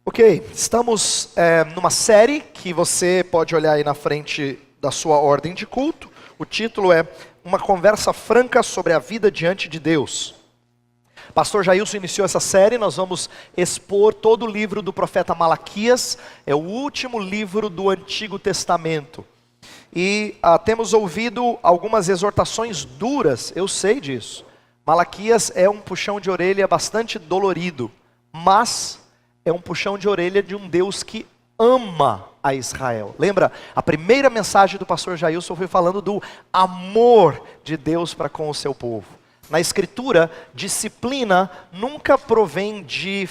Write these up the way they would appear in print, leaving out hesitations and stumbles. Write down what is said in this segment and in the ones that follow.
Ok, estamos numa série que você pode olhar aí na frente da sua ordem de culto. O título é Uma Conversa Franca sobre a Vida Diante de Deus. Pastor Jailson iniciou essa série, nós vamos expor todo o livro do profeta Malaquias, é o último livro do Antigo Testamento. E temos ouvido algumas exortações duras, eu sei disso. Malaquias é um puxão de orelha bastante dolorido, mas é um puxão de orelha de um Deus que ama a Israel. Lembra? A primeira mensagem do pastor Jailson foi falando do amor de Deus para com o seu povo. Na Escritura, disciplina nunca provém de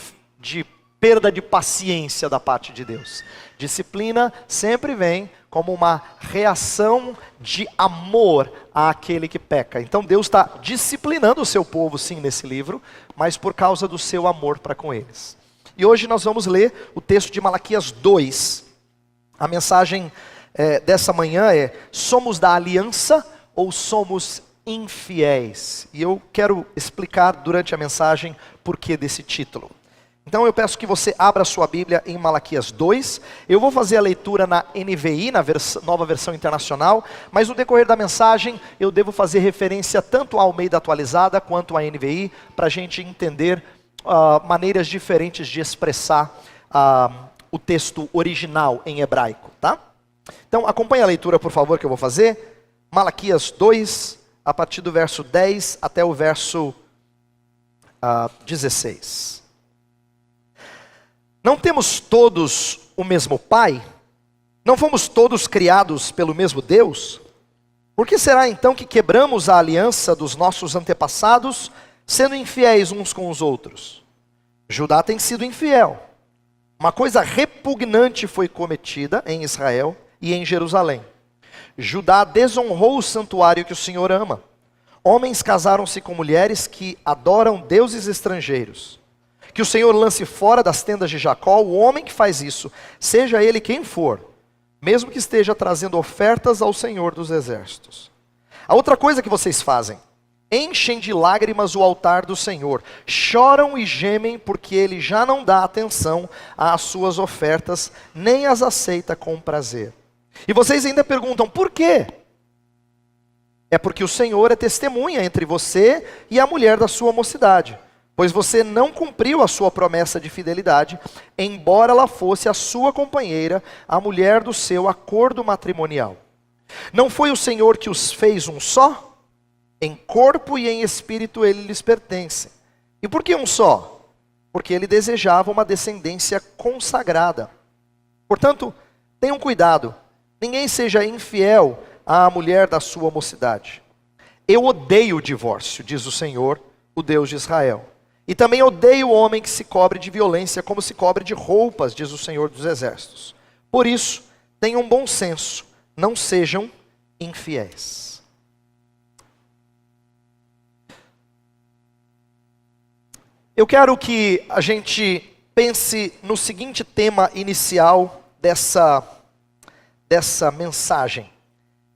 perda de paciência da parte de Deus. Disciplina sempre vem como uma reação de amor àquele que peca. Então Deus está disciplinando o seu povo sim nesse livro, mas por causa do seu amor para com eles. E hoje nós vamos ler o texto de Malaquias 2. A mensagem dessa manhã é: somos da aliança ou somos infiéis? E eu quero explicar durante a mensagem por que desse título. Então eu peço que você abra a sua Bíblia em Malaquias 2. Eu vou fazer a leitura na NVI, na nova versão internacional, mas no decorrer da mensagem eu devo fazer referência tanto à Almeida atualizada quanto à NVI, para a gente entender maneiras diferentes de expressar o texto original em hebraico, tá? Então acompanhe a leitura, por favor, que eu vou fazer. Malaquias 2, a partir do verso 10 até o verso 16. Não temos todos o mesmo Pai? Não fomos todos criados pelo mesmo Deus? Por que será então que quebramos a aliança dos nossos antepassados, sendo infiéis uns com os outros? Judá tem sido infiel. Uma coisa repugnante foi cometida em Israel e em Jerusalém. Judá desonrou o santuário que o Senhor ama. Homens casaram-se com mulheres que adoram deuses estrangeiros. Que o Senhor lance fora das tendas de Jacó o homem que faz isso, seja ele quem for, mesmo que esteja trazendo ofertas ao Senhor dos exércitos. A outra coisa que vocês fazem: enchem de lágrimas o altar do Senhor, choram e gemem porque Ele já não dá atenção às suas ofertas, nem as aceita com prazer. E vocês ainda perguntam, por quê? É porque o Senhor é testemunha entre você e a mulher da sua mocidade, pois você não cumpriu a sua promessa de fidelidade, embora ela fosse a sua companheira, a mulher do seu acordo matrimonial. Não foi o Senhor que os fez um só? Em corpo e em espírito ele lhes pertence. E por que um só? Porque ele desejava uma descendência consagrada. Portanto, tenham cuidado, ninguém seja infiel à mulher da sua mocidade. Eu odeio o divórcio, diz o Senhor, o Deus de Israel. E também odeio o homem que se cobre de violência como se cobre de roupas, diz o Senhor dos exércitos. Por isso, tenham bom senso, não sejam infiéis. Eu quero que a gente pense no seguinte tema inicial dessa mensagem: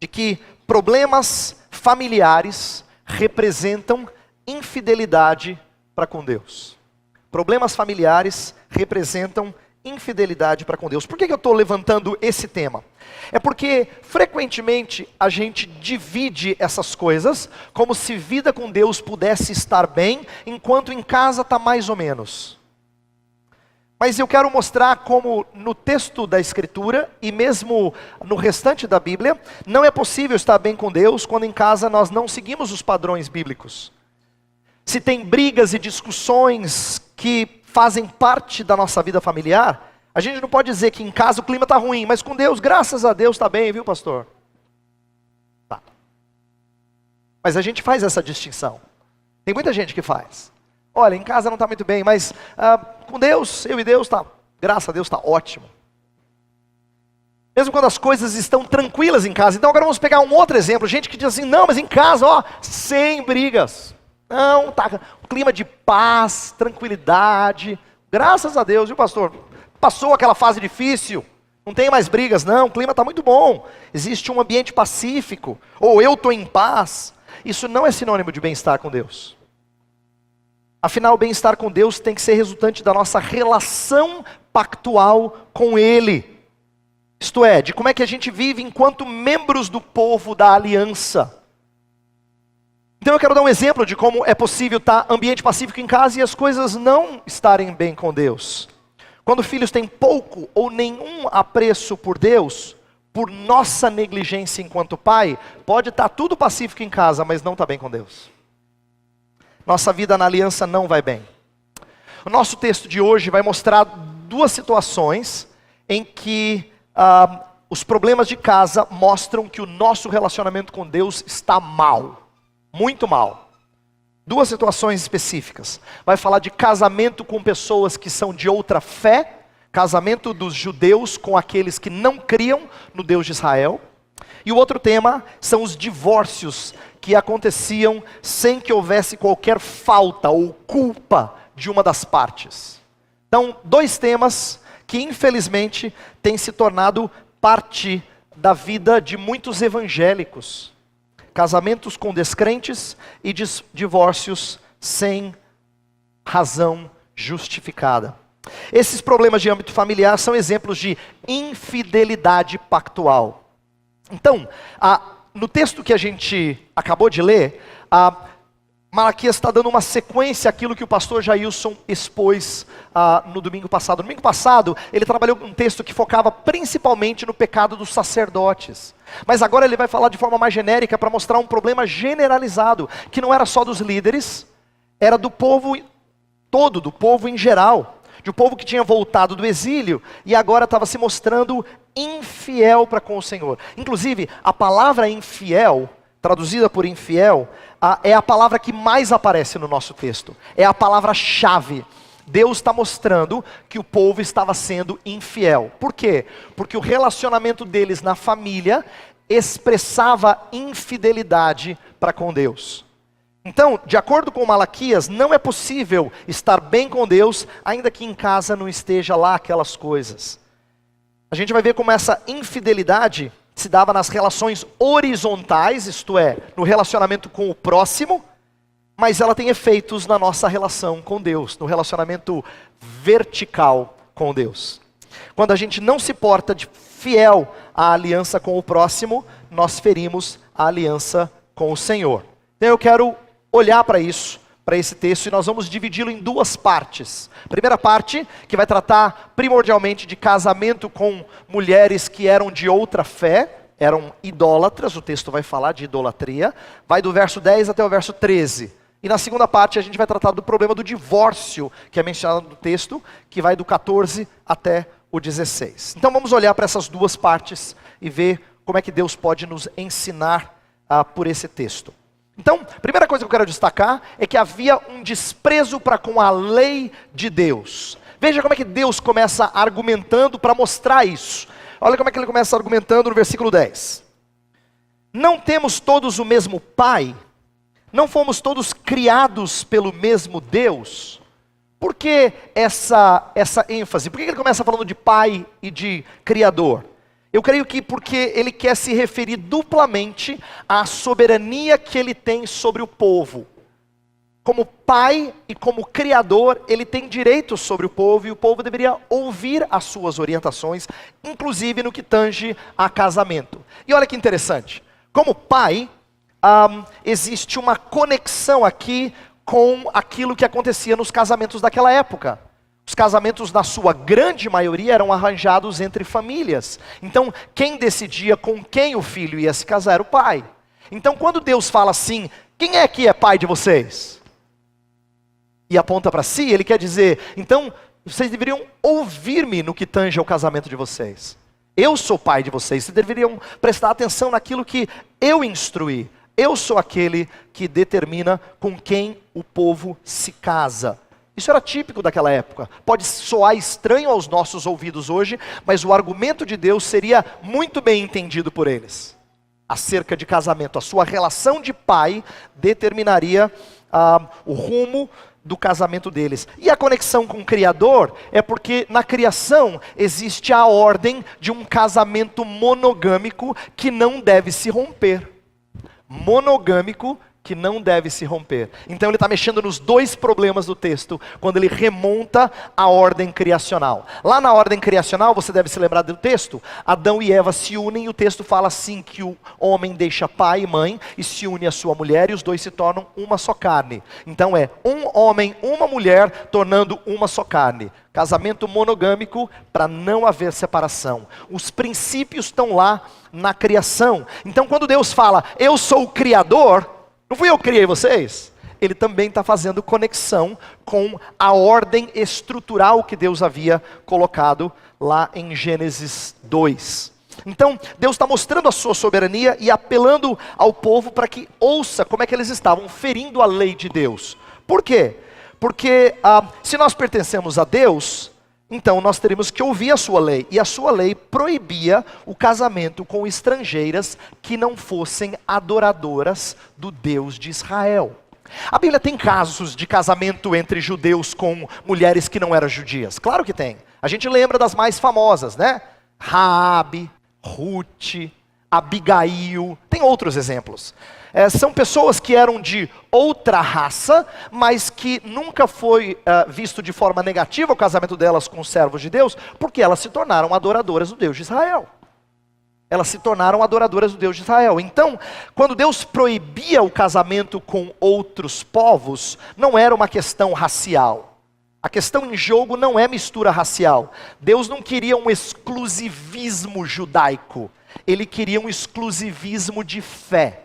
de que problemas familiares representam infidelidade para com Deus. Problemas familiares representam infidelidade para com Deus. Por que eu estou levantando esse tema? É porque frequentemente a gente divide essas coisas como se vida com Deus pudesse estar bem, enquanto em casa está mais ou menos. Mas eu quero mostrar como no texto da Escritura e mesmo no restante da Bíblia, não é possível estar bem com Deus quando em casa nós não seguimos os padrões bíblicos. Se tem brigas e discussões que fazem parte da nossa vida familiar, a gente não pode dizer que em casa o clima está ruim, mas com Deus, graças a Deus, está bem, viu, pastor? Tá. Mas a gente faz essa distinção. Tem muita gente que faz. Olha, em casa não está muito bem, mas com Deus, eu e Deus, tá, graças a Deus está ótimo. Mesmo quando as coisas estão tranquilas em casa. Então agora vamos pegar um outro exemplo. Gente que diz assim, não, mas em casa, ó, sem brigas. Não, tá, um clima de paz, tranquilidade. Graças a Deus, viu, pastor? Passou aquela fase difícil, não tem mais brigas, não, o clima está muito bom. Existe um ambiente pacífico, ou eu estou em paz. Isso não é sinônimo de bem-estar com Deus. Afinal, o bem-estar com Deus tem que ser resultante da nossa relação pactual com Ele. Isto é, de como é que a gente vive enquanto membros do povo da aliança. Então eu quero dar um exemplo de como é possível estar ambiente pacífico em casa e as coisas não estarem bem com Deus. Quando filhos têm pouco ou nenhum apreço por Deus, por nossa negligência enquanto pai, pode estar tudo pacífico em casa, mas não está bem com Deus. Nossa vida na aliança não vai bem. O nosso texto de hoje vai mostrar duas situações em que os problemas de casa mostram que o nosso relacionamento com Deus está mal. Muito mal. Duas situações específicas. Vai falar de casamento com pessoas que são de outra fé, casamento dos judeus com aqueles que não criam no Deus de Israel. E o outro tema são os divórcios que aconteciam sem que houvesse qualquer falta ou culpa de uma das partes. Então, dois temas que infelizmente têm se tornado parte da vida de muitos evangélicos. Casamentos com descrentes e divórcios sem razão justificada. Esses problemas de âmbito familiar são exemplos de infidelidade pactual. Então, no texto que a gente acabou de ler, Malaquias está dando uma sequência àquilo que o pastor Jailson expôs no domingo passado. No domingo passado, ele trabalhou um texto que focava principalmente no pecado dos sacerdotes. Mas agora ele vai falar de forma mais genérica para mostrar um problema generalizado, que não era só dos líderes, era do povo todo, do povo em geral. De um povo que tinha voltado do exílio e agora estava se mostrando infiel para com o Senhor. Inclusive, a palavra infiel, traduzida por infiel, é a palavra que mais aparece no nosso texto. É a palavra-chave. Deus está mostrando que o povo estava sendo infiel. Por quê? Porque o relacionamento deles na família expressava infidelidade para com Deus. Então, de acordo com Malaquias, não é possível estar bem com Deus, ainda que em casa não esteja lá aquelas coisas. A gente vai ver como essa infidelidade se dava nas relações horizontais, isto é, no relacionamento com o próximo, mas ela tem efeitos na nossa relação com Deus, no relacionamento vertical com Deus. Quando a gente não se porta de fiel à aliança com o próximo, nós ferimos a aliança com o Senhor. Então eu quero olhar para isso, para esse texto, e nós vamos dividi-lo em duas partes. Primeira parte, que vai tratar primordialmente de casamento com mulheres que eram de outra fé, eram idólatras, o texto vai falar de idolatria, vai do verso 10 até o verso 13. E na segunda parte a gente vai tratar do problema do divórcio, que é mencionado no texto, que vai do 14 até o 16. Então vamos olhar para essas duas partes e ver como é que Deus pode nos ensinar por esse texto. Então, a primeira coisa que eu quero destacar é que havia um desprezo para com a lei de Deus. Veja como é que Deus começa argumentando para mostrar isso. Olha como é que ele começa argumentando no versículo 10. Não temos todos o mesmo Pai? Não fomos todos criados pelo mesmo Deus? Por que essa ênfase? Por que ele começa falando de Pai e de Criador? Eu creio que porque ele quer se referir duplamente à soberania que ele tem sobre o povo. Como pai e como criador, ele tem direitos sobre o povo e o povo deveria ouvir as suas orientações, inclusive no que tange a casamento. E olha que interessante, como pai, existe uma conexão aqui com aquilo que acontecia nos casamentos daquela época. Os casamentos, na sua grande maioria, eram arranjados entre famílias. Então, quem decidia com quem o filho ia se casar era o pai. Então, quando Deus fala assim, quem é que é pai de vocês? E aponta para si, ele quer dizer, então, vocês deveriam ouvir-me no que tange ao casamento de vocês. Eu sou pai de vocês, vocês deveriam prestar atenção naquilo que eu instruí. Eu sou aquele que determina com quem o povo se casa. Isso era típico daquela época. Pode soar estranho aos nossos ouvidos hoje, mas o argumento de Deus seria muito bem entendido por eles. Acerca de casamento, a sua relação de pai determinaria o rumo do casamento deles. E a conexão com o Criador é porque na criação existe a ordem de um casamento monogâmico que não deve se romper. Monogâmico que não deve se romper. Então ele está mexendo nos dois problemas do texto, quando ele remonta a ordem criacional. Lá na ordem criacional, você deve se lembrar do texto, Adão e Eva se unem, e o texto fala assim, que o homem deixa pai e mãe, e se une à sua mulher, e os dois se tornam uma só carne. Então é um homem, uma mulher, tornando uma só carne. Casamento monogâmico, para não haver separação. Os princípios estão lá na criação. Então quando Deus fala, eu sou o Criador, não fui eu que criei vocês? Ele também está fazendo conexão com a ordem estrutural que Deus havia colocado lá em Gênesis 2. Então, Deus está mostrando a sua soberania e apelando ao povo para que ouça como é que eles estavam ferindo a lei de Deus. Por quê? Porque se nós pertencemos a Deus, então nós teríamos que ouvir a sua lei. E a sua lei proibia o casamento com estrangeiras que não fossem adoradoras do Deus de Israel. A Bíblia tem casos de casamento entre judeus com mulheres que não eram judias. Claro que tem. A gente lembra das mais famosas, né? Raabe, Ruth, Abigail, tem outros exemplos. São pessoas que eram de outra raça, mas que nunca foi visto de forma negativa o casamento delas com os servos de Deus, porque elas se tornaram adoradoras do Deus de Israel. Elas se tornaram adoradoras do Deus de Israel. Então, quando Deus proibia o casamento com outros povos, não era uma questão racial. A questão em jogo não é mistura racial. Deus não queria um exclusivismo judaico. Ele queria um exclusivismo de fé.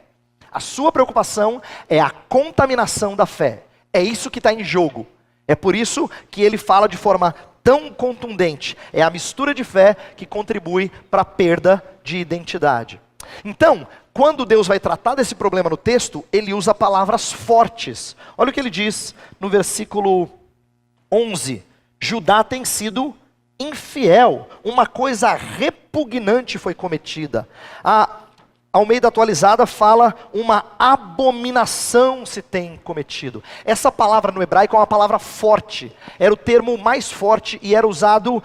A sua preocupação é a contaminação da fé. É isso que está em jogo. É por isso que ele fala de forma tão contundente. É a mistura de fé que contribui para a perda de identidade. Então, quando Deus vai tratar desse problema no texto, ele usa palavras fortes. Olha o que ele diz no versículo 11. Judá tem sido infiel. Uma coisa repugnante foi cometida. A Almeida Atualizada fala, uma abominação se tem cometido. Essa palavra no hebraico é uma palavra forte. Era o termo mais forte e era usado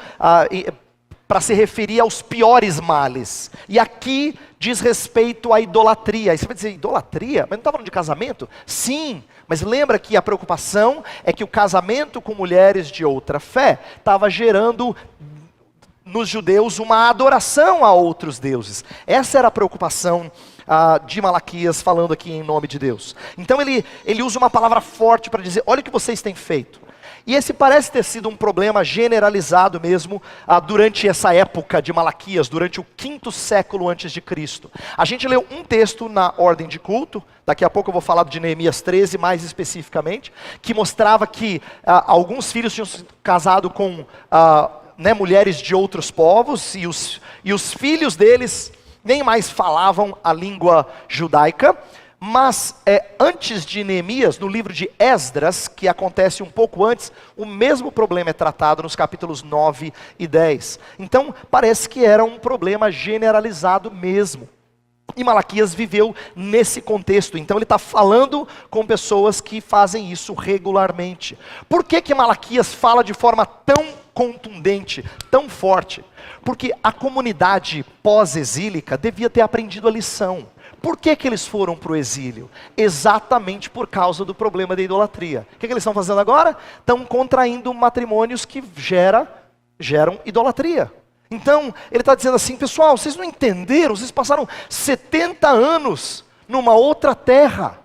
para se referir aos piores males. E aqui diz respeito à idolatria. Aí você vai dizer, idolatria? Mas não está falando de casamento? Sim, mas lembra que a preocupação é que o casamento com mulheres de outra fé estava gerando nos judeus uma adoração a outros deuses. Essa era a preocupação de Malaquias, falando aqui em nome de Deus. Então ele usa uma palavra forte para dizer, olha o que vocês têm feito. E esse parece ter sido um problema generalizado mesmo durante essa época de Malaquias, durante o 5º século antes de Cristo. A gente leu um texto na ordem de culto, daqui a pouco eu vou falar de Neemias 13 mais especificamente, que mostrava que alguns filhos tinham se casado com mulheres de outros povos, e os filhos deles nem mais falavam a língua judaica. Mas antes de Neemias, no livro de Esdras, que acontece um pouco antes, o mesmo problema é tratado nos capítulos 9 e 10. Então parece que era um problema generalizado mesmo. E Malaquias viveu nesse contexto, então ele está falando com pessoas que fazem isso regularmente. Por que Malaquias fala de forma tão contundente, tão forte? Porque a comunidade pós-exílica devia ter aprendido a lição. Por que eles foram para o exílio? Exatamente por causa do problema da idolatria. O que eles estão fazendo agora? Estão contraindo matrimônios que geram idolatria. Então, ele está dizendo assim, pessoal, vocês não entenderam, vocês passaram 70 anos numa outra terra,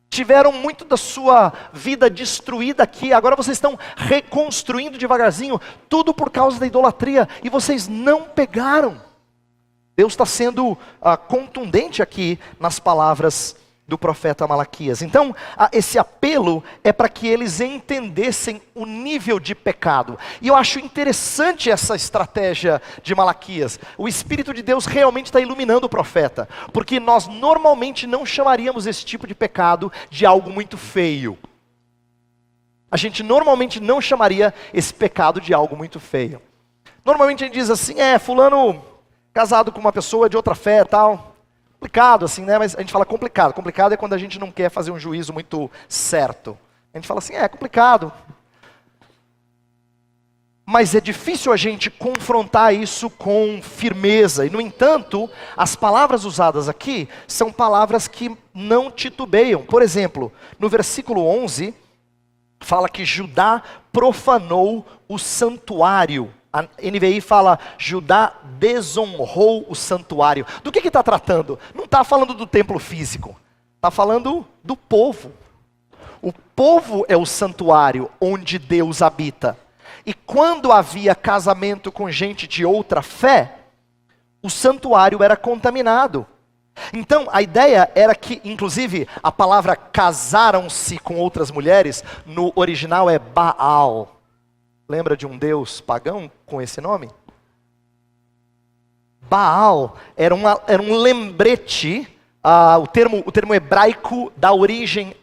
tiveram muito da sua vida destruída aqui, agora vocês estão reconstruindo devagarzinho, tudo por causa da idolatria, e vocês não pegaram. Deus está sendo contundente aqui nas palavras do profeta Malaquias. Então, esse apelo é para que eles entendessem o nível de pecado. E eu acho interessante essa estratégia de Malaquias. O Espírito de Deus realmente está iluminando o profeta, porque nós normalmente não chamaríamos esse tipo de pecado de algo muito feio. A gente normalmente não chamaria esse pecado de algo muito feio. Normalmente a gente diz assim, fulano casado com uma pessoa de outra fé e tal. Complicado assim, né? Mas a gente fala complicado. Complicado é quando a gente não quer fazer um juízo muito certo. A gente fala assim, é complicado. Mas é difícil a gente confrontar isso com firmeza. E, no entanto, as palavras usadas aqui são palavras que não titubeiam. Por exemplo, no versículo 11, fala que Judá profanou o santuário. A NVI fala, Judá desonrou o santuário. Do que está tratando? Não está falando do templo físico. Está falando do povo. O povo é o santuário onde Deus habita. E quando havia casamento com gente de outra fé, o santuário era contaminado. Então, a ideia era que, inclusive, a palavra casaram-se com outras mulheres, no original é Baal. Lembra de um deus pagão com esse nome? Baal era um lembrete, o termo hebraico dá origem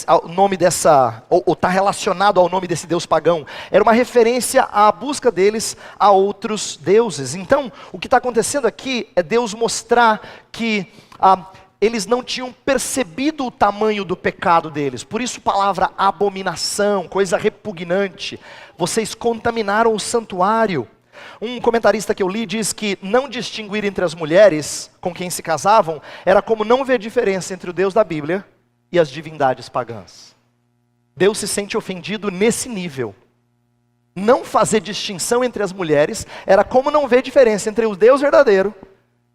ao nome dessa, ou está relacionado ao nome desse deus pagão. Era uma referência à busca deles a outros deuses. Então, o que está acontecendo aqui é Deus mostrar que eles não tinham percebido o tamanho do pecado deles. Por isso, palavra abominação, coisa repugnante. Vocês contaminaram o santuário. Um comentarista que eu li diz que não distinguir entre as mulheres com quem se casavam era como não ver diferença entre o Deus da Bíblia e as divindades pagãs. Deus se sente ofendido nesse nível. Não fazer distinção entre as mulheres era como não ver diferença entre o Deus verdadeiro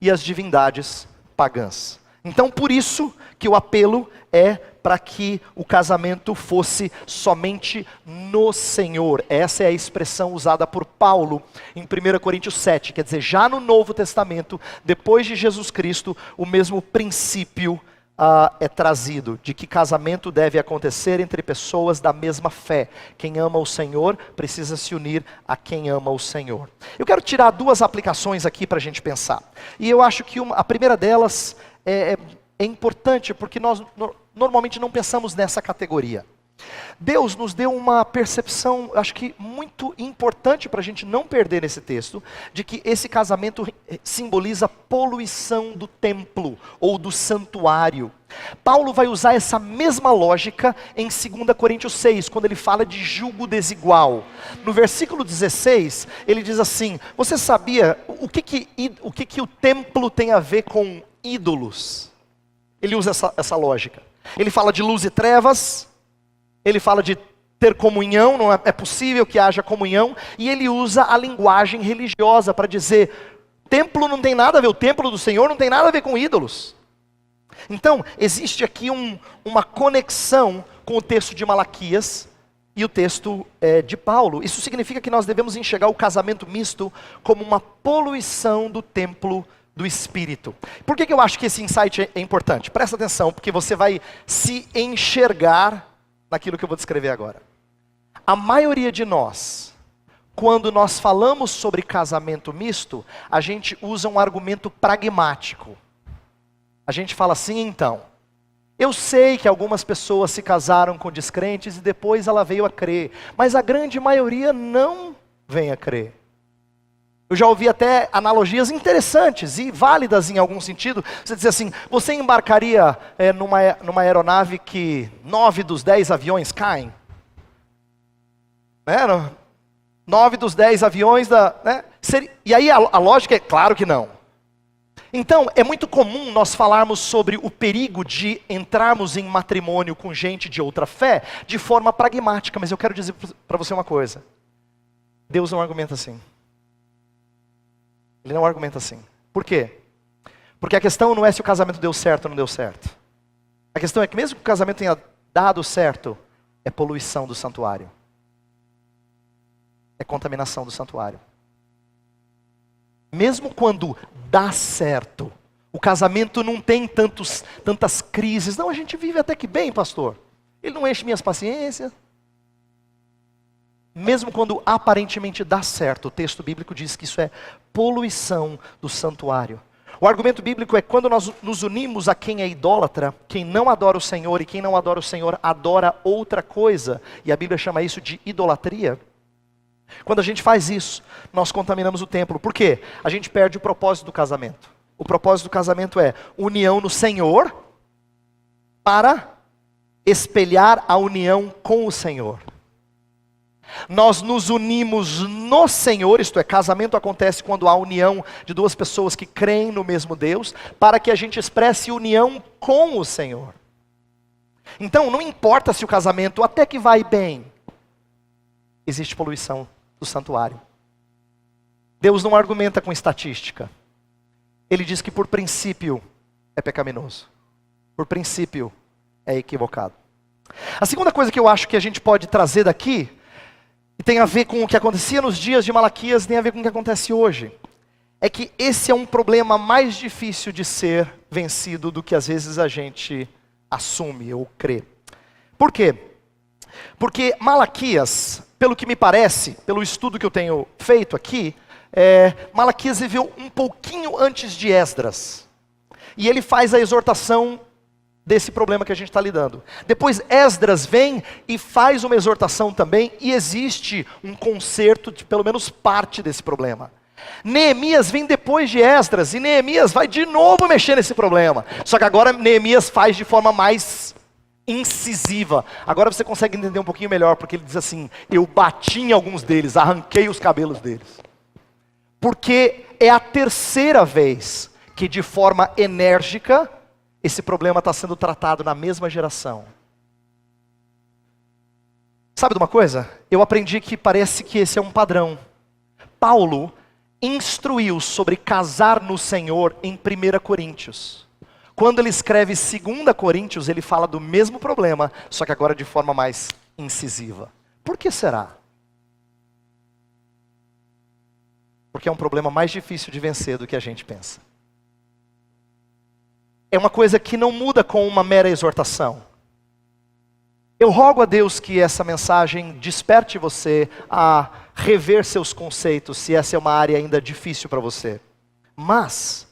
e as divindades pagãs. Então, por isso que o apelo é para que o casamento fosse somente no Senhor. Essa é a expressão usada por Paulo em 1 Coríntios 7. Quer dizer, já no Novo Testamento, depois de Jesus Cristo, o mesmo princípio é trazido, de que casamento deve acontecer entre pessoas da mesma fé. Quem ama o Senhor precisa se unir a quem ama o Senhor. Eu quero tirar duas aplicações aqui para a gente pensar. E eu acho que a primeira delas é importante, porque nós normalmente não pensamos nessa categoria. Deus nos deu uma percepção, acho que muito importante para a gente não perder nesse texto, de que esse casamento simboliza poluição do templo ou do santuário. Paulo vai usar essa mesma lógica em 2 Coríntios 6, quando ele fala de julgo desigual. No versículo 16, ele diz assim: você sabia o que o templo tem a ver com ídolos? Ele usa essa lógica. Ele fala de luz e trevas. Ele fala de ter comunhão, não é possível que haja comunhão, e ele usa a linguagem religiosa para dizer, templo não tem nada a ver, o templo do Senhor não tem nada a ver com ídolos. Então, existe aqui uma conexão com o texto de Malaquias e o texto de Paulo. Isso significa que nós devemos enxergar o casamento misto como uma poluição do templo do Espírito. Por que eu acho que esse insight é importante? Presta atenção, porque você vai se enxergar naquilo que eu vou descrever agora. A maioria de nós, quando nós falamos sobre casamento misto, a gente usa um argumento pragmático. A gente fala assim, então, eu sei que algumas pessoas se casaram com descrentes e depois ela veio a crer, mas a grande maioria não vem a crer. Eu já ouvi até analogias interessantes e válidas em algum sentido. Você diz assim, você embarcaria numa aeronave que 9 dos 10 aviões caem? 9 dos 10 aviões, e aí a lógica é claro que não. Então, é muito comum nós falarmos sobre o perigo de entrarmos em matrimônio com gente de outra fé de forma pragmática, mas eu quero dizer para você uma coisa. Deus não argumenta assim. Ele não argumenta assim. Por quê? Porque a questão não é se o casamento deu certo ou não deu certo. A questão é que mesmo que o casamento tenha dado certo, é poluição do santuário. É contaminação do santuário. Mesmo quando dá certo, o casamento não tem tantas crises. Não, a gente vive até que bem, pastor. Ele não enche minhas paciências. Mesmo quando aparentemente dá certo, o texto bíblico diz que isso é poluição do santuário. O argumento bíblico é quando nós nos unimos a quem é idólatra, quem não adora o Senhor, e quem não adora o Senhor adora outra coisa, e a Bíblia chama isso de idolatria. Quando a gente faz isso, nós contaminamos o templo. Por quê? A gente perde o propósito do casamento. O propósito do casamento é união no Senhor para espelhar a união com o Senhor. Nós nos unimos no Senhor, isto é, casamento acontece quando há união de duas pessoas que creem no mesmo Deus, para que a gente expresse união com o Senhor. Então, não importa se o casamento até que vai bem, existe poluição do santuário. Deus não argumenta com estatística. Ele diz que por princípio é pecaminoso. Por princípio é equivocado. A segunda coisa que eu acho que a gente pode trazer daqui, e tem a ver com o que acontecia nos dias de Malaquias, tem a ver com o que acontece hoje, é que esse é um problema mais difícil de ser vencido do que às vezes a gente assume ou crê. Por quê? Porque Malaquias, pelo que me parece, pelo estudo que eu tenho feito aqui, Malaquias viveu um pouquinho antes de Esdras. E ele faz a exortação desse problema que a gente está lidando. Depois Esdras vem e faz uma exortação também, e existe um conserto de pelo menos parte desse problema. Neemias vem depois de Esdras, e Neemias vai de novo mexer nesse problema. Só que agora Neemias faz de forma mais incisiva. Agora você consegue entender um pouquinho melhor, porque ele diz assim: eu bati em alguns deles, arranquei os cabelos deles. Porque é a terceira vez que de forma enérgica esse problema está sendo tratado na mesma geração. Sabe de uma coisa? Eu aprendi que parece que esse é um padrão. Paulo instruiu sobre casar no Senhor em 1 Coríntios. Quando ele escreve 2 Coríntios, ele fala do mesmo problema, só que agora de forma mais incisiva. Por que será? Porque é um problema mais difícil de vencer do que a gente pensa. É uma coisa que não muda com uma mera exortação. Eu rogo a Deus que essa mensagem desperte você a rever seus conceitos, se essa é uma área ainda difícil para você. Mas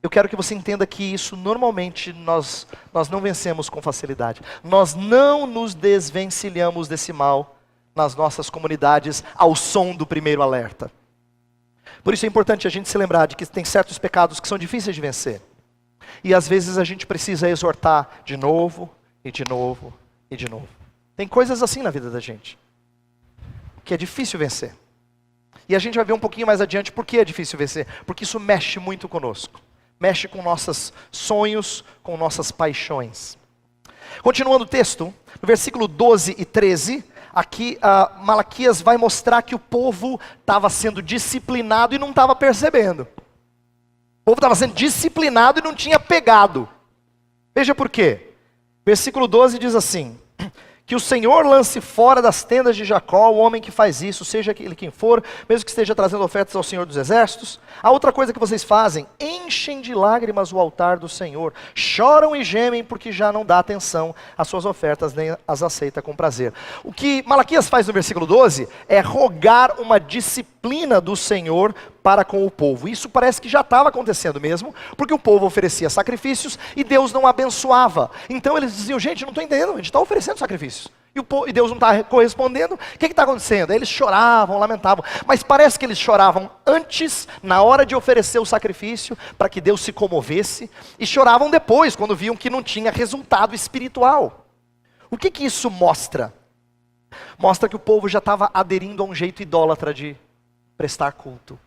eu quero que você entenda que isso normalmente nós não vencemos com facilidade. Nós não nos desvencilhamos desse mal nas nossas comunidades ao som do primeiro alerta. Por isso é importante a gente se lembrar de que tem certos pecados que são difíceis de vencer. E às vezes a gente precisa exortar de novo, e de novo, e de novo. Tem coisas assim na vida da gente, que é difícil vencer. E a gente vai ver um pouquinho mais adiante por que é difícil vencer. Porque isso mexe muito conosco. Mexe com nossos sonhos, com nossas paixões. Continuando o texto, no versículo 12 e 13, aqui Malaquias vai mostrar que o povo estava sendo disciplinado e não estava percebendo. O povo estava sendo disciplinado e não tinha pegado. Veja por quê. Versículo 12 diz assim: que o Senhor lance fora das tendas de Jacó o homem que faz isso, seja ele quem for, mesmo que esteja trazendo ofertas ao Senhor dos Exércitos. A outra coisa que vocês fazem: enchem de lágrimas o altar do Senhor, choram e gemem porque já não dá atenção às suas ofertas, nem as aceita com prazer. O que Malaquias faz no versículo 12 é rogar uma disciplina do Senhor para com o povo. Isso parece que já estava acontecendo mesmo, porque o povo oferecia sacrifícios e Deus não abençoava. Então eles diziam: gente, não estou entendendo, a gente está oferecendo sacrifícios e Deus não está correspondendo, o que está acontecendo? Aí eles choravam, lamentavam, mas parece que eles choravam antes, na hora de oferecer o sacrifício, para que Deus se comovesse, e choravam depois, quando viam que não tinha resultado espiritual. O que isso mostra? Mostra que o povo já estava aderindo a um jeito idólatra de prestar culto.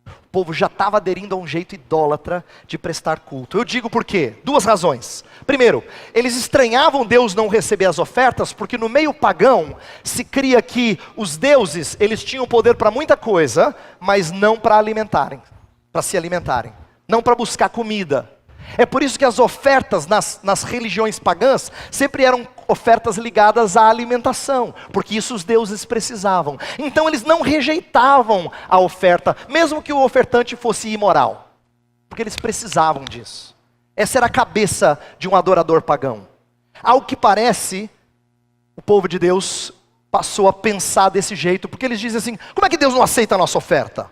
O povo já estava aderindo a um jeito idólatra de prestar culto. Eu digo por quê? Duas razões. Primeiro, eles estranhavam Deus não receber as ofertas, porque no meio pagão se cria que os deuses, eles tinham poder para muita coisa, mas não para alimentarem, para se alimentarem, não para buscar comida. É por isso que as ofertas nas religiões pagãs sempre eram ofertas ligadas à alimentação, porque isso os deuses precisavam. Então eles não rejeitavam a oferta, mesmo que o ofertante fosse imoral, porque eles precisavam disso. Essa era a cabeça de um adorador pagão. Ao que parece, o povo de Deus passou a pensar desse jeito, porque eles dizem assim: como é que Deus não aceita a nossa oferta?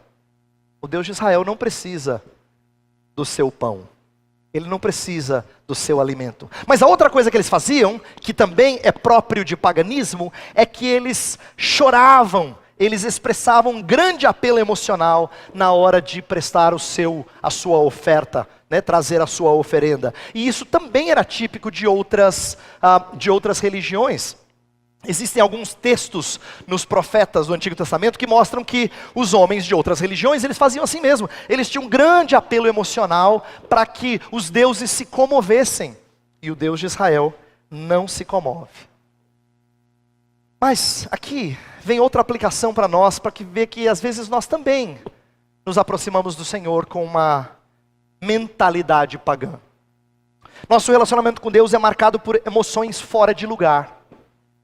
O Deus de Israel não precisa do seu pão. Ele não precisa do seu alimento. Mas a outra coisa que eles faziam, que também é próprio de paganismo, é que eles choravam, eles expressavam um grande apelo emocional na hora de prestar a sua oferta, né, trazer a sua oferenda. E isso também era típico de outras religiões. Existem alguns textos nos profetas do Antigo Testamento que mostram que os homens de outras religiões, eles faziam assim mesmo. Eles tinham um grande apelo emocional para que os deuses se comovessem. E o Deus de Israel não se comove. Mas aqui vem outra aplicação para nós, para que ver que às vezes nós também nos aproximamos do Senhor com uma mentalidade pagã. Nosso relacionamento com Deus é marcado por emoções fora de lugar.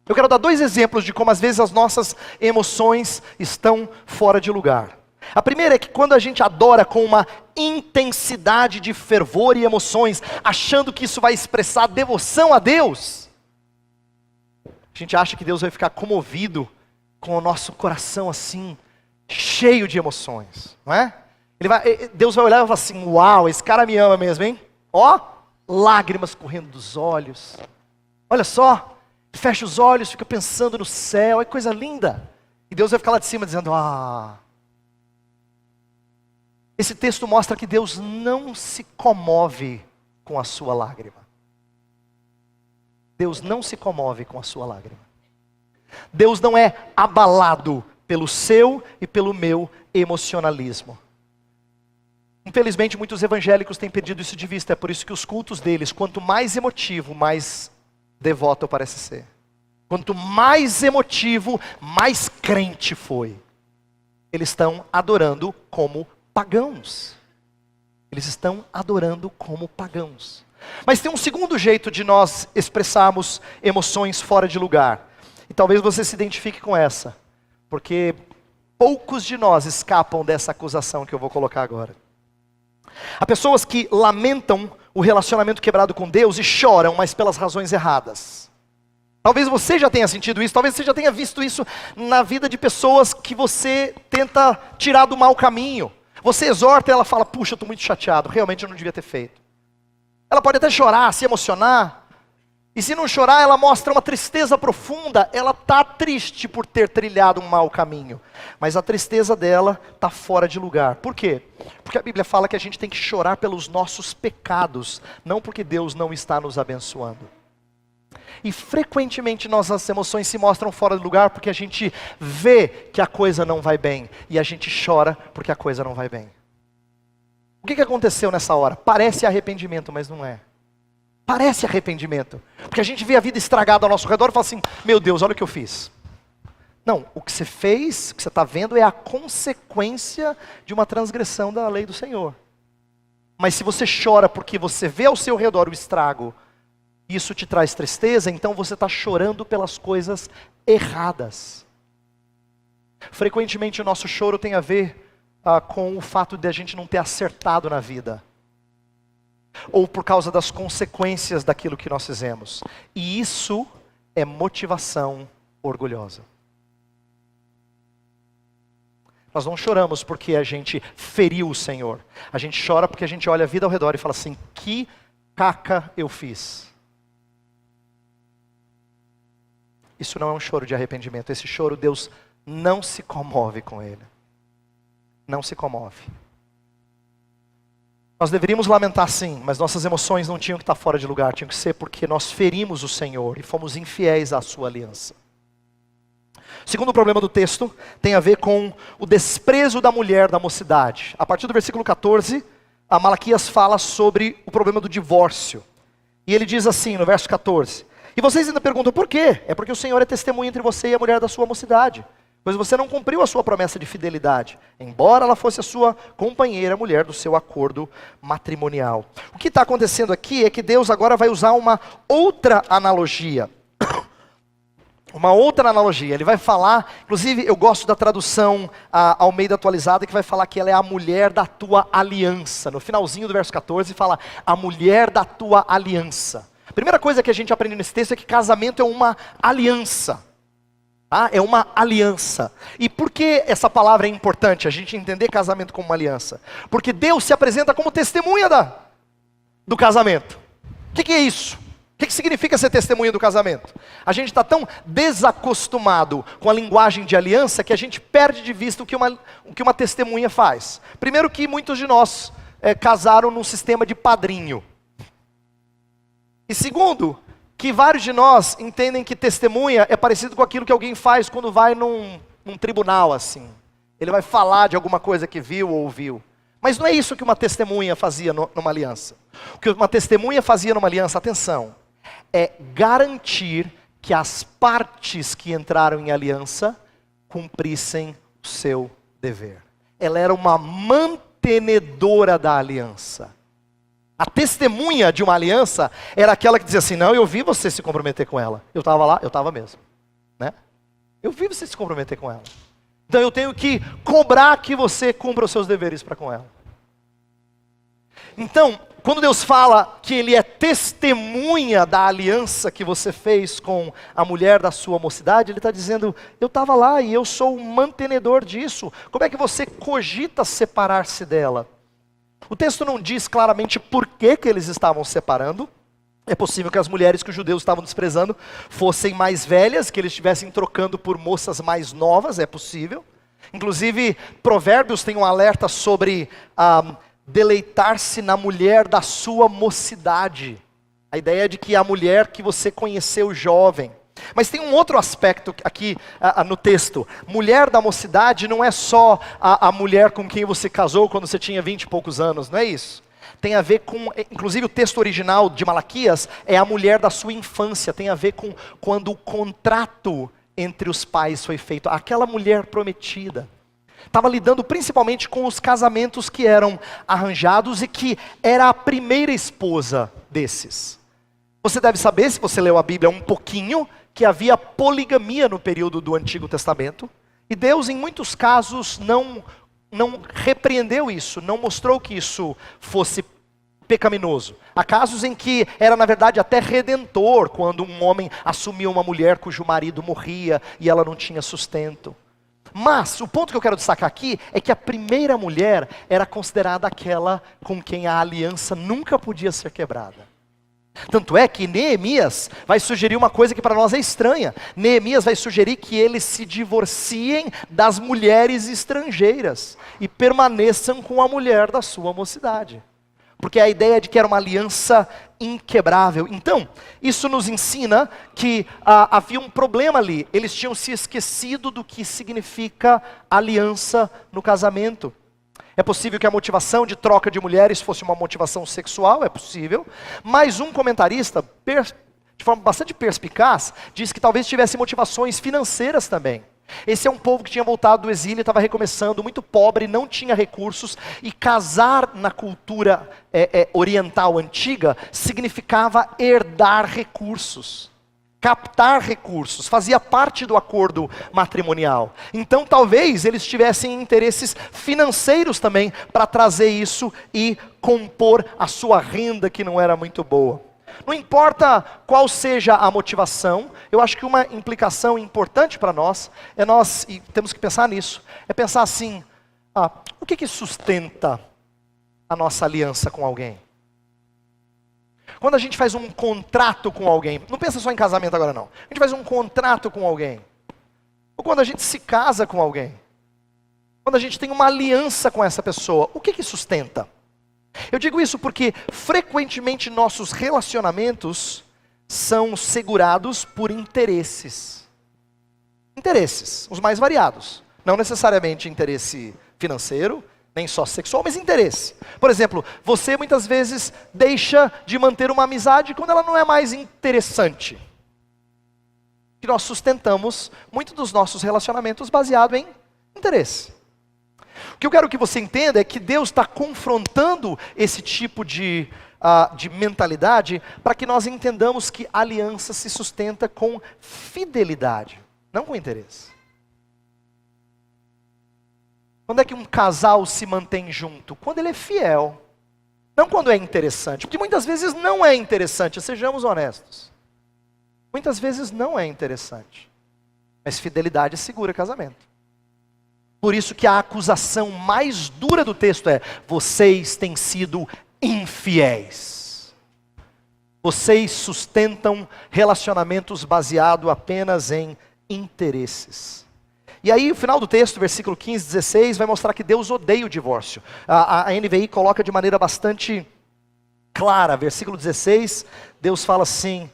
Eu quero dar 2 exemplos de como às vezes as nossas emoções estão fora de lugar. A primeira é que quando a gente adora com uma intensidade de fervor e emoções, achando que isso vai expressar devoção a Deus, a gente acha que Deus vai ficar comovido com o nosso coração assim, cheio de emoções, não é? Deus vai olhar e falar assim, uau, esse cara me ama mesmo, hein? Ó, lágrimas correndo dos olhos. Olha só. Fecha os olhos, fica pensando no céu, é coisa linda. E Deus vai ficar lá de cima dizendo, Esse texto mostra que Deus não se comove com a sua lágrima. Deus não se comove com a sua lágrima. Deus não é abalado pelo seu e pelo meu emocionalismo. Infelizmente, muitos evangélicos têm perdido isso de vista. É por isso que os cultos deles, quanto mais emotivo, mais devoto parece ser. Quanto mais emotivo, mais crente foi. Eles estão adorando como pagãos. Eles estão adorando como pagãos. Mas tem um segundo jeito de nós expressarmos emoções fora de lugar. E talvez você se identifique com essa. Porque poucos de nós escapam dessa acusação que eu vou colocar agora. Há pessoas que lamentam o relacionamento quebrado com Deus e choram, mas pelas razões erradas. Talvez você já tenha sentido isso, talvez você já tenha visto isso na vida de pessoas que você tenta tirar do mau caminho. Você exorta e ela fala, puxa, eu estou muito chateado, realmente eu não devia ter feito. Ela pode até chorar, se emocionar. E se não chorar, ela mostra uma tristeza profunda. Ela está triste por ter trilhado um mau caminho. Mas a tristeza dela está fora de lugar. Por quê? Porque a Bíblia fala que a gente tem que chorar pelos nossos pecados. Não porque Deus não está nos abençoando. E frequentemente nossas emoções se mostram fora de lugar porque a gente vê que a coisa não vai bem. E a gente chora porque a coisa não vai bem. O que aconteceu nessa hora? Parece arrependimento, mas não é. Parece arrependimento. Porque a gente vê a vida estragada ao nosso redor e fala assim, meu Deus, olha o que eu fiz. Não, o que você fez, o que você está vendo é a consequência de uma transgressão da lei do Senhor. Mas se você chora porque você vê ao seu redor o estrago, isso te traz tristeza, então você está chorando pelas coisas erradas. Frequentemente o nosso choro tem a ver com o fato de a gente não ter acertado na vida. Ou por causa das consequências daquilo que nós fizemos. E isso é motivação orgulhosa. Nós não choramos porque a gente feriu o Senhor. A gente chora porque a gente olha a vida ao redor e fala assim, que caca eu fiz. Isso não é um choro de arrependimento. Esse choro, Deus não se comove com ele. Não se comove. Nós deveríamos lamentar sim, mas nossas emoções não tinham que estar fora de lugar, tinham que ser porque nós ferimos o Senhor e fomos infiéis à sua aliança. O segundo problema do texto tem a ver com o desprezo da mulher da mocidade. A partir do versículo 14, a Malaquias fala sobre o problema do divórcio. E ele diz assim no verso 14, e vocês ainda perguntam por quê? É porque o Senhor é testemunha entre você e a mulher da sua mocidade. Pois você não cumpriu a sua promessa de fidelidade, embora ela fosse a sua companheira, mulher do seu acordo matrimonial. O que está acontecendo aqui é que Deus agora vai usar uma outra analogia. Uma outra analogia. Ele vai falar, inclusive eu gosto da tradução Almeida atualizada, que vai falar que ela é a mulher da tua aliança. No finalzinho do verso 14 fala, a mulher da tua aliança. A primeira coisa que a gente aprende nesse texto é que casamento é uma aliança. É uma aliança. E por que essa palavra é importante, a gente entender casamento como uma aliança? Porque Deus se apresenta como testemunha do casamento. O que é isso? O que significa ser testemunha do casamento? A gente está tão desacostumado com a linguagem de aliança que a gente perde de vista o que uma testemunha faz. Primeiro que muitos de nós casaram num sistema de padrinho. E segundo, que vários de nós entendem que testemunha é parecido com aquilo que alguém faz quando vai num tribunal assim. Ele vai falar de alguma coisa que viu ou ouviu. Mas não é isso que uma testemunha fazia numa aliança. O que uma testemunha fazia numa aliança, atenção, é garantir que as partes que entraram em aliança cumprissem o seu dever. Ela era uma mantenedora da aliança. A testemunha de uma aliança era aquela que dizia assim, não, eu vi você se comprometer com ela. Eu estava lá, eu estava mesmo. Né? Eu vi você se comprometer com ela. Então eu tenho que cobrar que você cumpra os seus deveres para com ela. Então, quando Deus fala que Ele é testemunha da aliança que você fez com a mulher da sua mocidade, Ele está dizendo, eu estava lá e eu sou o mantenedor disso. Como é que você cogita separar-se dela? O texto não diz claramente por que eles estavam separando. É possível que as mulheres que os judeus estavam desprezando fossem mais velhas, que eles estivessem trocando por moças mais novas, é possível. Inclusive, Provérbios tem um alerta sobre deleitar-se na mulher da sua mocidade. A ideia de que a mulher que você conheceu jovem. Mas tem um outro aspecto aqui no texto. Mulher da mocidade não é só a mulher com quem você casou quando você tinha 20 e poucos anos, não é isso? Tem a ver com, inclusive o texto original de Malaquias é a mulher da sua infância, tem a ver com quando o contrato entre os pais foi feito. Aquela mulher prometida estava lidando principalmente com os casamentos que eram arranjados e que era a primeira esposa desses. Você deve saber, se você leu a Bíblia um pouquinho, que havia poligamia no período do Antigo Testamento. E Deus, em muitos casos, não repreendeu isso, não mostrou que isso fosse pecaminoso. Há casos em que era, na verdade, até redentor, quando um homem assumia uma mulher cujo marido morria e ela não tinha sustento. Mas, o ponto que eu quero destacar aqui é que a primeira mulher era considerada aquela com quem a aliança nunca podia ser quebrada. Tanto é que Neemias vai sugerir uma coisa que para nós é estranha. Neemias vai sugerir que eles se divorciem das mulheres estrangeiras e permaneçam com a mulher da sua mocidade. Porque a ideia de que era uma aliança inquebrável. Então, isso nos ensina que havia um problema ali. Eles tinham se esquecido do que significa aliança no casamento. É possível que a motivação de troca de mulheres fosse uma motivação sexual, é possível. Mas um comentarista, de forma bastante perspicaz, diz que talvez tivesse motivações financeiras também. Esse é um povo que tinha voltado do exílio, estava recomeçando, muito pobre, não tinha recursos. E casar na cultura oriental antiga significava herdar recursos. Captar recursos, fazia parte do acordo matrimonial. Então talvez eles tivessem interesses financeiros também para trazer isso e compor a sua renda que não era muito boa. Não importa qual seja a motivação, eu acho que uma implicação importante para nós, e temos que pensar nisso, é pensar assim, o que sustenta a nossa aliança com alguém? Quando a gente faz um contrato com alguém, não pensa só em casamento agora não, a gente faz um contrato com alguém, ou quando a gente se casa com alguém, quando a gente tem uma aliança com essa pessoa, o que sustenta? Eu digo isso porque frequentemente nossos relacionamentos são segurados por interesses. Interesses, os mais variados. Não necessariamente interesse financeiro, nem só sexual, mas interesse. Por exemplo, você muitas vezes deixa de manter uma amizade quando ela não é mais interessante. Que nós sustentamos muito dos nossos relacionamentos baseado em interesse. O que eu quero que você entenda é que Deus está confrontando esse tipo de mentalidade para que nós entendamos que a aliança se sustenta com fidelidade, não com interesse. Quando é que um casal se mantém junto? Quando ele é fiel, não quando é interessante, porque muitas vezes não é interessante, sejamos honestos. Muitas vezes não é interessante, mas fidelidade segura casamento. Por isso que a acusação mais dura do texto é: vocês têm sido infiéis. Vocês sustentam relacionamentos baseados apenas em interesses. E aí o final do texto, versículo 15, 16, vai mostrar que Deus odeia o divórcio. A NVI coloca de maneira bastante clara, versículo 16, Deus fala assim: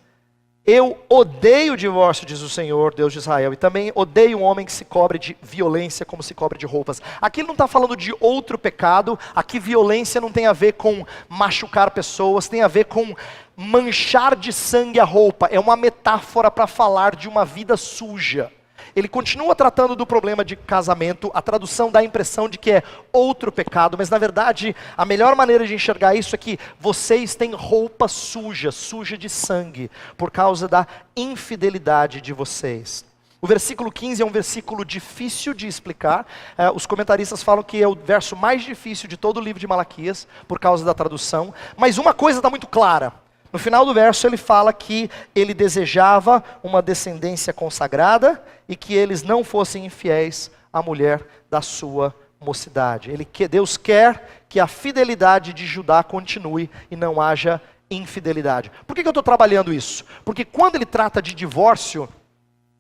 Eu odeio o divórcio, diz o Senhor, Deus de Israel, e também odeio um homem que se cobre de violência como se cobre de roupas. Aqui ele não está falando de outro pecado, aqui violência não tem a ver com machucar pessoas, tem a ver com manchar de sangue a roupa. É uma metáfora para falar de uma vida suja. Ele continua tratando do problema de casamento, a tradução dá a impressão de que é outro pecado, mas na verdade a melhor maneira de enxergar isso é que vocês têm roupa suja, suja de sangue, por causa da infidelidade de vocês. O versículo 15 é um versículo difícil de explicar, os comentaristas falam que é o verso mais difícil de todo o livro de Malaquias, por causa da tradução, mas uma coisa está muito clara. No final do verso ele fala que ele desejava uma descendência consagrada e que eles não fossem infiéis à mulher da sua mocidade. Deus quer que a fidelidade de Judá continue e não haja infidelidade. Por que eu estou trabalhando isso? Porque quando ele trata de divórcio,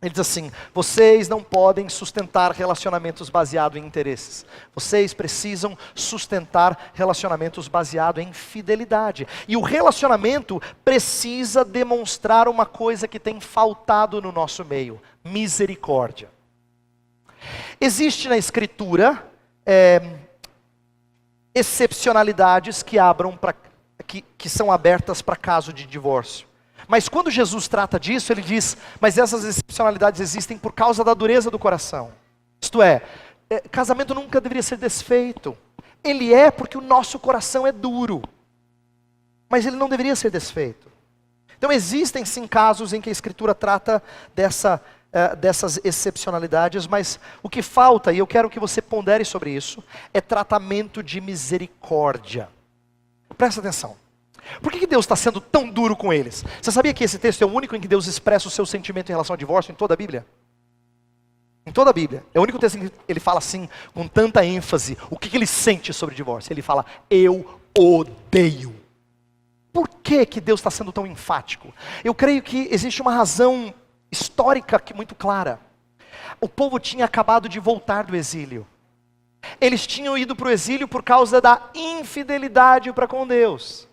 ele diz assim: vocês não podem sustentar relacionamentos baseados em interesses. Vocês precisam sustentar relacionamentos baseados em fidelidade. E o relacionamento precisa demonstrar uma coisa que tem faltado no nosso meio: misericórdia. Existe na Escritura excepcionalidades que são abertas para caso de divórcio. Mas quando Jesus trata disso, ele diz, mas essas excepcionalidades existem por causa da dureza do coração. Isto é, casamento nunca deveria ser desfeito. Ele é porque o nosso coração é duro. Mas ele não deveria ser desfeito. Então existem sim casos em que a Escritura trata dessas excepcionalidades, mas o que falta, e eu quero que você pondere sobre isso, é tratamento de misericórdia. Presta atenção. Por que Deus está sendo tão duro com eles? Você sabia que esse texto é o único em que Deus expressa o seu sentimento em relação ao divórcio em toda a Bíblia? Em toda a Bíblia. É o único texto em que ele fala assim, com tanta ênfase, o que ele sente sobre o divórcio. Ele fala, eu odeio. Por que Deus está sendo tão enfático? Eu creio que existe uma razão histórica muito clara. O povo tinha acabado de voltar do exílio. Eles tinham ido para o exílio por causa da infidelidade para com Deus.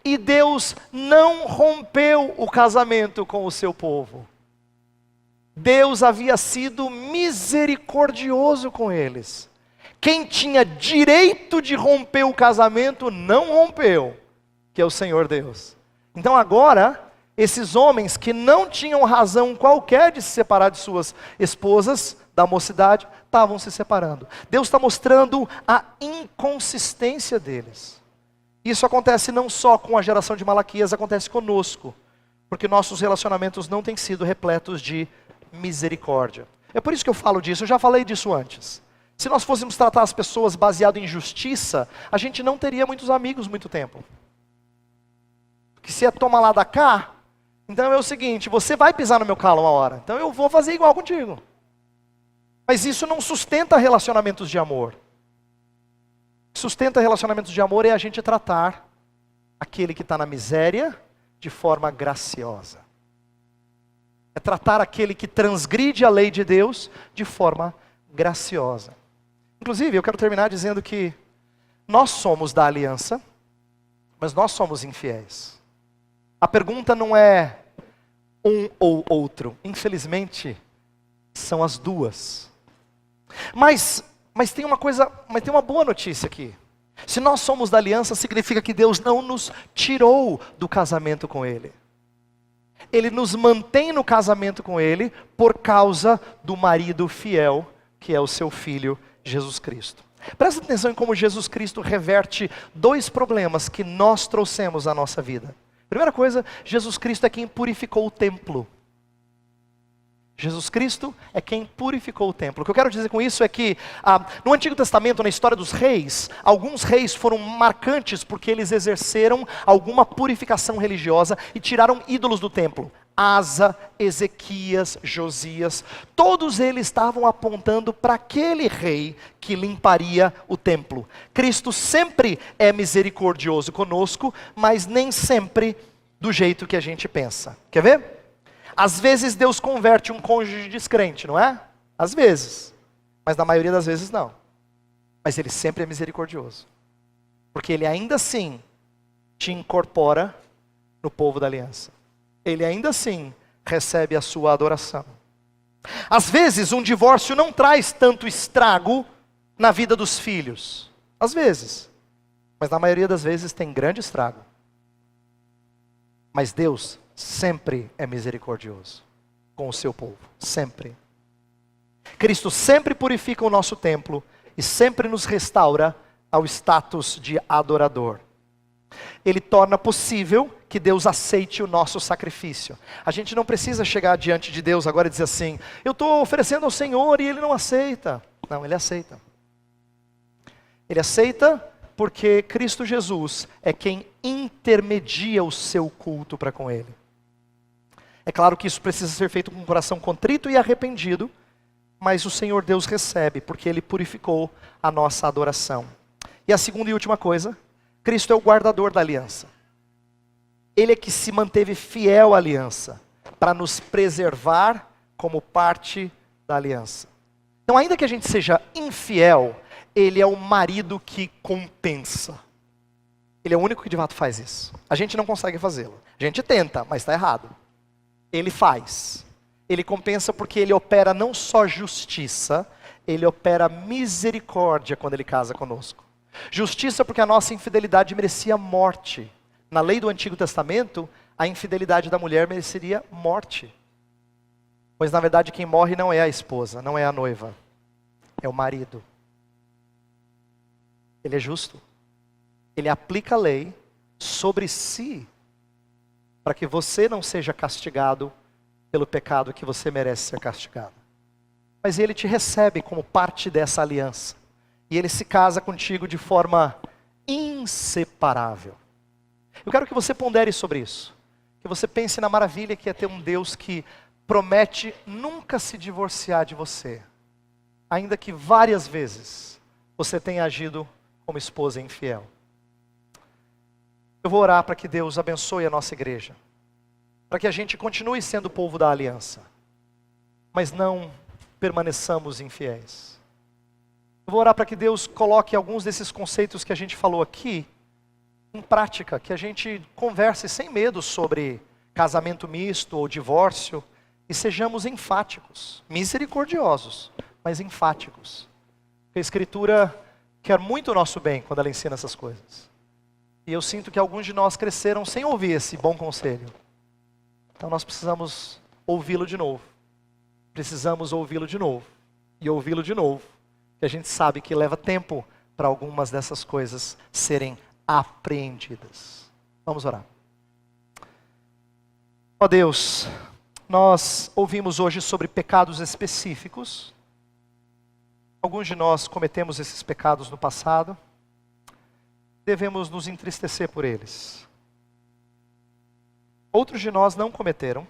E Deus não rompeu o casamento com o seu povo. Deus havia sido misericordioso com eles. Quem tinha direito de romper o casamento, não rompeu, que é o Senhor Deus. Então agora, esses homens que não tinham razão qualquer de se separar de suas esposas, da mocidade, estavam se separando. Deus está mostrando a inconsistência deles. Isso acontece não só com a geração de Malaquias, acontece conosco. Porque nossos relacionamentos não têm sido repletos de misericórdia. É por isso que eu falo disso, eu já falei disso antes. Se nós fôssemos tratar as pessoas baseado em justiça, a gente não teria muitos amigos muito tempo. Porque se é toma lá da cá, então é o seguinte, você vai pisar no meu calo uma hora, então eu vou fazer igual contigo. Mas isso não sustenta relacionamentos de amor. Sustenta relacionamentos de amor é a gente tratar aquele que está na miséria de forma graciosa. É tratar aquele que transgride a lei de Deus de forma graciosa. Inclusive, eu quero terminar dizendo que nós somos da aliança, mas nós somos infiéis. A pergunta não é um ou outro. Infelizmente, são as duas. Mas tem uma boa notícia aqui. Se nós somos da aliança, significa que Deus não nos tirou do casamento com Ele. Ele nos mantém no casamento com Ele por causa do marido fiel, que é o seu Filho, Jesus Cristo. Presta atenção em como Jesus Cristo reverte dois problemas que nós trouxemos à nossa vida. Primeira coisa, Jesus Cristo é quem purificou o templo. Jesus Cristo é quem purificou o templo. O que eu quero dizer com isso é que no Antigo Testamento, na história dos reis, alguns reis foram marcantes porque eles exerceram alguma purificação religiosa e tiraram ídolos do templo. Asa, Ezequias, Josias, todos eles estavam apontando para aquele rei que limparia o templo. Cristo sempre é misericordioso conosco, mas nem sempre do jeito que a gente pensa. Quer ver? Às vezes Deus converte um cônjuge descrente, não é? Às vezes. Mas na maioria das vezes não. Mas Ele sempre é misericordioso. Porque Ele ainda assim te incorpora no povo da aliança. Ele ainda assim recebe a sua adoração. Às vezes, um divórcio não traz tanto estrago na vida dos filhos. Às vezes. Mas na maioria das vezes tem grande estrago. Mas Deus sempre é misericordioso com o seu povo. Sempre. Cristo sempre purifica o nosso templo e sempre nos restaura ao status de adorador. Ele torna possível que Deus aceite o nosso sacrifício. A gente não precisa chegar diante de Deus agora e dizer assim: eu estou oferecendo ao Senhor e Ele não aceita. Não, Ele aceita. Ele aceita porque Cristo Jesus é quem intermedia o seu culto para com Ele. É claro que isso precisa ser feito com um coração contrito e arrependido, mas o Senhor Deus recebe, porque Ele purificou a nossa adoração. E a segunda e última coisa, Cristo é o guardador da aliança. Ele é que se manteve fiel à aliança, para nos preservar como parte da aliança. Então, ainda que a gente seja infiel, Ele é o marido que compensa. Ele é o único que de fato faz isso. A gente não consegue fazê-lo. A gente tenta, mas está errado. Ele faz. Ele compensa porque Ele opera não só justiça, Ele opera misericórdia quando Ele casa conosco. Justiça porque a nossa infidelidade merecia morte. Na lei do Antigo Testamento, a infidelidade da mulher mereceria morte. Pois na verdade quem morre não é a esposa, não é a noiva, é o marido. Ele é justo. Ele aplica a lei sobre si, para que você não seja castigado pelo pecado que você merece ser castigado. Mas Ele te recebe como parte dessa aliança. E Ele se casa contigo de forma inseparável. Eu quero que você pondere sobre isso. Que você pense na maravilha que é ter um Deus que promete nunca se divorciar de você. Ainda que várias vezes você tenha agido como esposa infiel. Eu vou orar para que Deus abençoe a nossa igreja. Para que a gente continue sendo o povo da aliança. Mas não permaneçamos infiéis. Eu vou orar para que Deus coloque alguns desses conceitos que a gente falou aqui em prática, que a gente converse sem medo sobre casamento misto ou divórcio e sejamos enfáticos, misericordiosos, mas enfáticos. Porque a Escritura quer muito o nosso bem quando ela ensina essas coisas. E eu sinto que alguns de nós cresceram sem ouvir esse bom conselho. Então nós precisamos ouvi-lo de novo. Precisamos ouvi-lo de novo. E ouvi-lo de novo. Que a gente sabe que leva tempo para algumas dessas coisas serem apreendidas. Vamos orar. Ó Deus, nós ouvimos hoje sobre pecados específicos. Alguns de nós cometemos esses pecados no passado. Devemos nos entristecer por eles. Outros de nós não cometeram,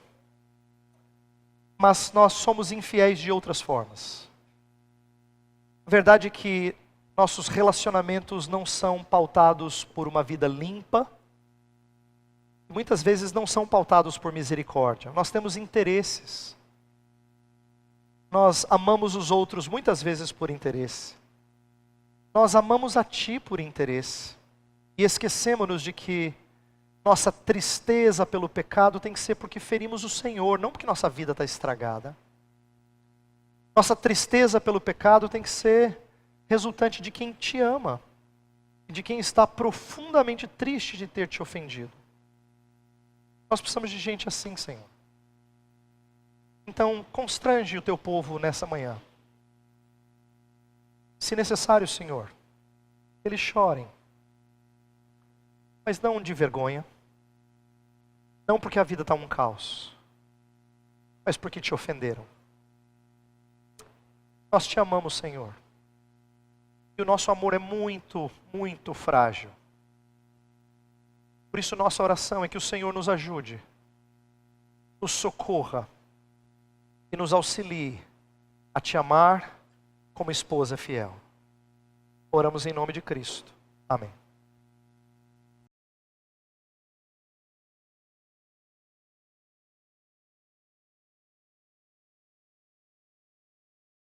mas nós somos infiéis de outras formas. A verdade é que nossos relacionamentos não são pautados por uma vida limpa, muitas vezes não são pautados por misericórdia. Nós temos interesses. Nós amamos os outros muitas vezes por interesse. Nós amamos a Ti por interesse. E esquecemos-nos de que nossa tristeza pelo pecado tem que ser porque ferimos o Senhor, não porque nossa vida está estragada. Nossa tristeza pelo pecado tem que ser resultante de quem te ama, e de quem está profundamente triste de ter te ofendido. Nós precisamos de gente assim, Senhor. Então, constrange o teu povo nessa manhã. Se necessário, Senhor, eles chorem. Mas não de vergonha. Não porque a vida está um caos. Mas porque te ofenderam. Nós te amamos, Senhor. E o nosso amor é muito, muito frágil. Por isso nossa oração é que o Senhor nos ajude, nos socorra e nos auxilie a te amar como esposa fiel. Oramos em nome de Cristo. Amém.